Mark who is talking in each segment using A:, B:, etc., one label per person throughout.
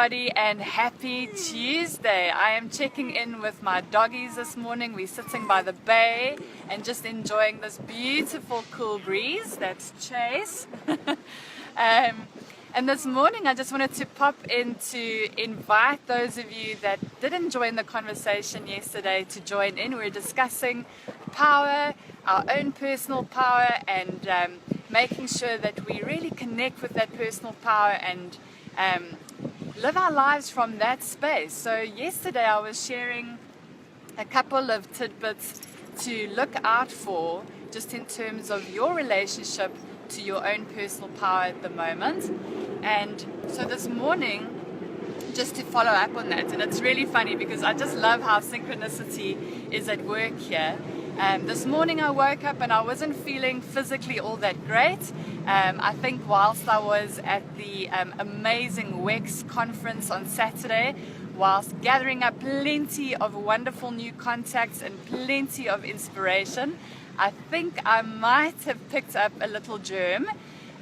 A: And happy Tuesday. I am checking in with my doggies this morning. We're sitting by the bay and just enjoying this beautiful cool breeze. That's Chase. And this morning I just wanted to pop in to invite those of you that didn't join the conversation yesterday to join in. We're discussing power, our own personal power, and making sure that we really connect with that personal power and live our lives from that space. So yesterday I was sharing a couple of tidbits to look out for just in terms of your relationship to your own personal power at the moment. And so this morning, just to follow up on that, and it's really funny because I just love how synchronicity is at work here. This morning I woke up and I wasn't feeling physically all that great. I think whilst I was at the amazing WEX conference on Saturday, whilst gathering up plenty of wonderful new contacts and plenty of inspiration, I think I might have picked up a little germ.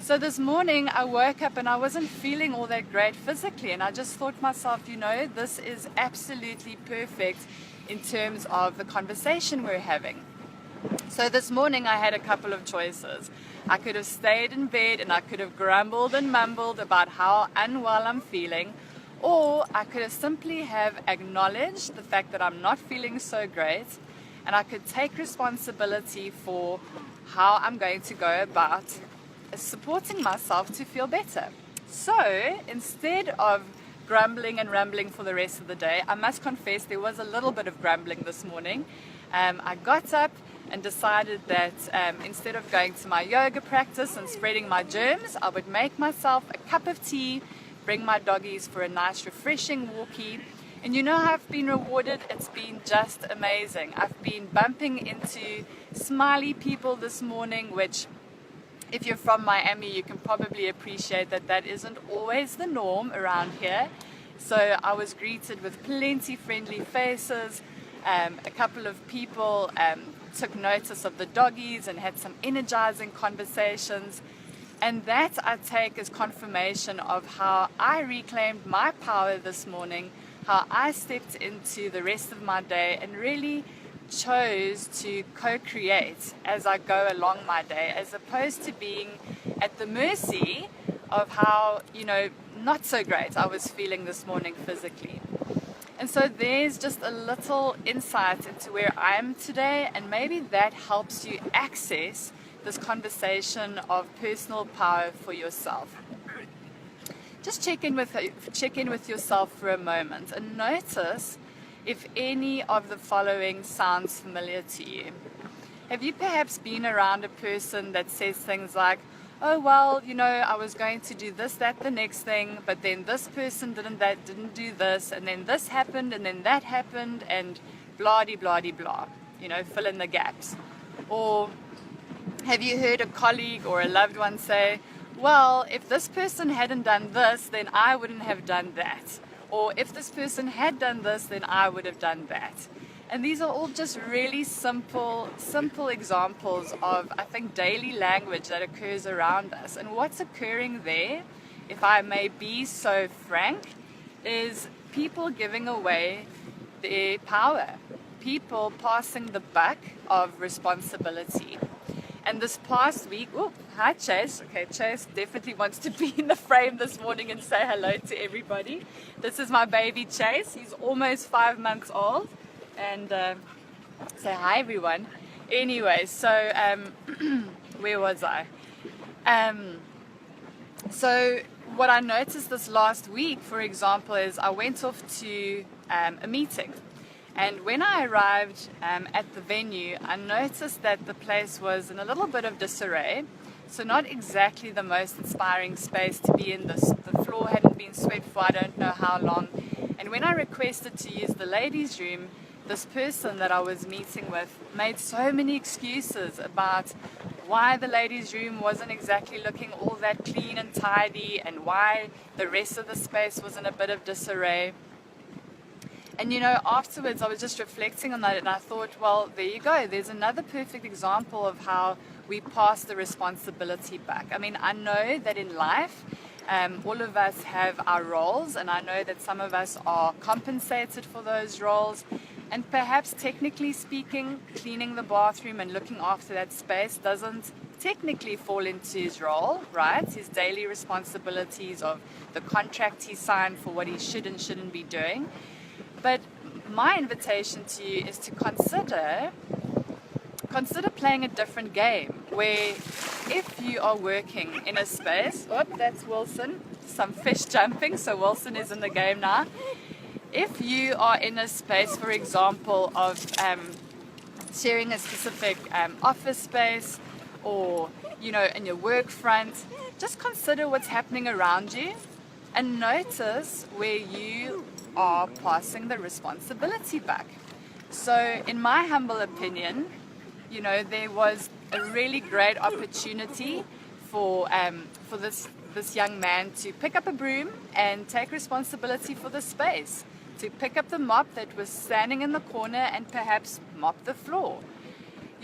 A: So this morning I woke up and I wasn't feeling all that great physically, and I just thought to myself, you know, this is absolutely perfect in terms of the conversation we're having. So this morning I had a couple of choices. I could have stayed in bed and I could have grumbled and mumbled about how unwell I'm feeling, or I could have simply have acknowledged the fact that I'm not feeling so great, and I could take responsibility for how I'm going to go about supporting myself to feel better. So instead of grumbling and rambling for the rest of the day, I must confess there was a little bit of grumbling this morning. I got up and decided that instead of going to my yoga practice and spreading my germs, I would make myself a cup of tea, bring my doggies for a nice refreshing walkie. And you know how I've been rewarded? It's been just amazing. I've been bumping into smiley people this morning, which if you're from Miami, you can probably appreciate that that isn't always the norm around here. So I was greeted with plenty friendly faces. A couple of people took notice of the doggies and had some energizing conversations. And that I take as confirmation of how I reclaimed my power this morning, how I stepped into the rest of my day and really chose to co-create as I go along my day, as opposed to being at the mercy of how, you know, not so great I was feeling this morning physically. And so there's just a little insight into where I am today, and maybe that helps you access this conversation of personal power for yourself. Just check in with yourself for a moment and notice if any of the following sounds familiar to you. Have you perhaps been around a person that says things like, oh well, you know, I was going to do this, that, the next thing, but then this person didn't do this, and then this happened, and then that happened, and blah-de-blah-de-blah, you know, fill in the gaps. Or have you heard a colleague or a loved one say, well, if this person hadn't done this, then I wouldn't have done that. Or if this person had done this, then I would have done that. And these are all just really simple examples of, I think, daily language that occurs around us. And what's occurring there, if I may be so frank, is people giving away their power. People passing the buck of responsibility. And this past week, oh, hi Chase. Okay, Chase definitely wants to be in the frame this morning and say hello to everybody. This is my baby Chase. He's almost 5 months old. And say hi everyone. Anyway, so where was I? So what I noticed this last week, for example, is I went off to a meeting. And when I arrived at the venue, I noticed that the place was in a little bit of disarray. So not exactly the most inspiring space to be in. The floor hadn't been swept for I don't know how long. And when I requested to use the ladies' room, this person that I was meeting with made so many excuses about why the ladies' room wasn't exactly looking all that clean and tidy, and why the rest of the space was in a bit of disarray. And you know, afterwards I was just reflecting on that, and I thought, well, there you go. There's another perfect example of how we pass the responsibility back. I mean, I know that in life All of us have our roles, and I know that some of us are compensated for those roles. And perhaps technically speaking, cleaning the bathroom and looking after that space doesn't technically fall into his role, right? His daily responsibilities of the contract he signed for what he should and shouldn't be doing. But my invitation to you is to consider playing a different game, where if you are working in a space, that's Wilson, some fish jumping, so Wilson is in the game now. If you are in a space, for example, of sharing a specific office space, or in your work front, just consider what's happening around you and notice where you are passing the responsibility back. So in my humble opinion, there was a really great opportunity for this young man to pick up a broom and take responsibility for the space, to pick up the mop that was standing in the corner and perhaps mop the floor.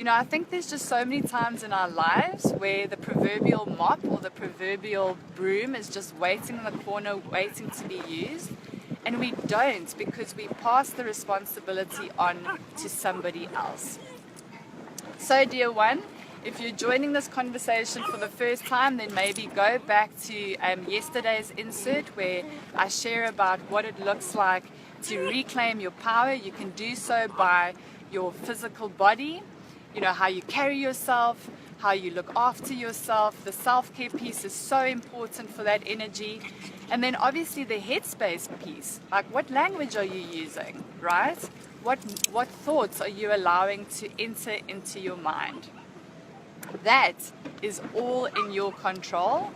A: I think there's just so many times in our lives where the proverbial mop or the proverbial broom is just waiting in the corner, waiting to be used. And we don't, because we pass the responsibility on to somebody else. So, dear one, if you're joining this conversation for the first time, then maybe go back to yesterday's insert where I share about what it looks like to reclaim your power. You can do so by your physical body, how you carry yourself, how you look after yourself. The self-care piece is so important for that energy. And then obviously the headspace piece, like what language are you using, right? What thoughts are you allowing to enter into your mind? That is all in your control,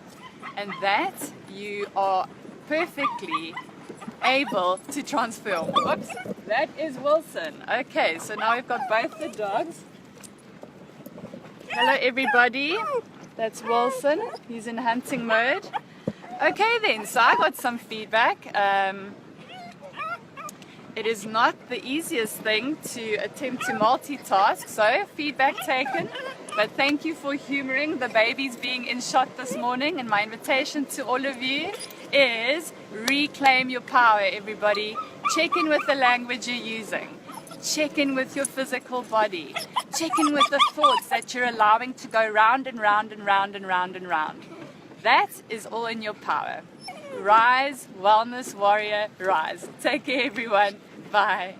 A: and that you are perfectly able to transform. Oops, that is Wilson. Okay, so now we've got both the dogs. Hello everybody, that's Wilson. He's in hunting mode. Okay then, so I got some feedback. It is not the easiest thing to attempt to multitask, so feedback taken. But thank you for humoring the babies being in shot this morning. And my invitation to all of you is reclaim your power, everybody. Check in with the language you're using. Check in with your physical body. Check in with the thoughts that you're allowing to go round and round and round and round and round. That is all in your power. Rise, wellness warrior, rise. Take care, everyone. Bye.